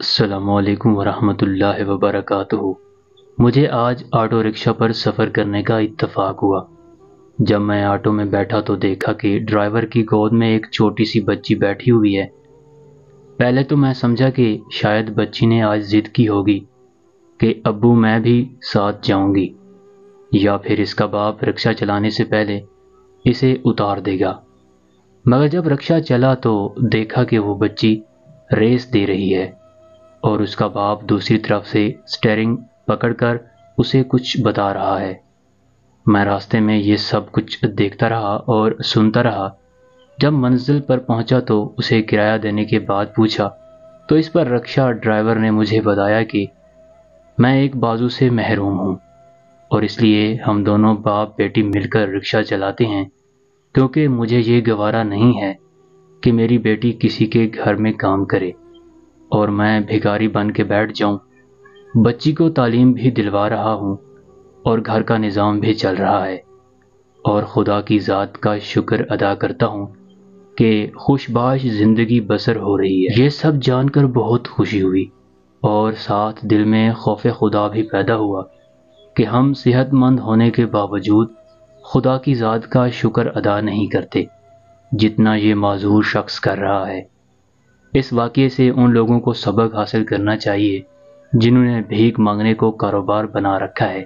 السلام علیکم ورحمۃ اللہ وبرکاتہ۔ مجھے آج آٹو رکشہ پر سفر کرنے کا اتفاق ہوا۔ جب میں آٹو میں بیٹھا تو دیکھا کہ ڈرائیور کی گود میں ایک چھوٹی سی بچی بیٹھی ہوئی ہے۔ پہلے تو میں سمجھا کہ شاید بچی نے آج ضد کی ہوگی کہ ابو میں بھی ساتھ جاؤں گی، یا پھر اس کا باپ رکشہ چلانے سے پہلے اسے اتار دے گا۔ مگر جب رکشہ چلا تو دیکھا کہ وہ بچی ریس دے رہی ہے اور اس کا باپ دوسری طرف سے اسٹیئرنگ پکڑ کر اسے کچھ بتا رہا ہے۔ میں راستے میں یہ سب کچھ دیکھتا رہا اور سنتا رہا۔ جب منزل پر پہنچا تو اسے کرایہ دینے کے بعد پوچھا تو اس پر رکشہ ڈرائیور نے مجھے بتایا کہ میں ایک بازو سے محروم ہوں اور اس لیے ہم دونوں باپ بیٹی مل کر رکشہ چلاتے ہیں، کیونکہ مجھے یہ گوارا نہیں ہے کہ میری بیٹی کسی کے گھر میں کام کرے اور میں بھکاری بن کے بیٹھ جاؤں۔ بچی کو تعلیم بھی دلوا رہا ہوں اور گھر کا نظام بھی چل رہا ہے، اور خدا کی ذات کا شکر ادا کرتا ہوں کہ خوش باش زندگی بسر ہو رہی ہے۔ یہ سب جان کر بہت خوشی ہوئی اور ساتھ دل میں خوف خدا بھی پیدا ہوا کہ ہم صحت مند ہونے کے باوجود خدا کی ذات کا شکر ادا نہیں کرتے جتنا یہ معذور شخص کر رہا ہے۔ اس واقعے سے ان لوگوں کو سبق حاصل کرنا چاہیے جنہوں نے بھیک مانگنے کو کاروبار بنا رکھا ہے،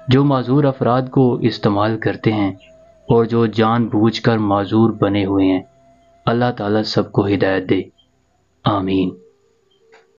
جو معذور افراد کو استعمال کرتے ہیں اور جو جان بوجھ کر معذور بنے ہوئے ہیں۔ اللہ تعالیٰ سب کو ہدایت دے، آمین۔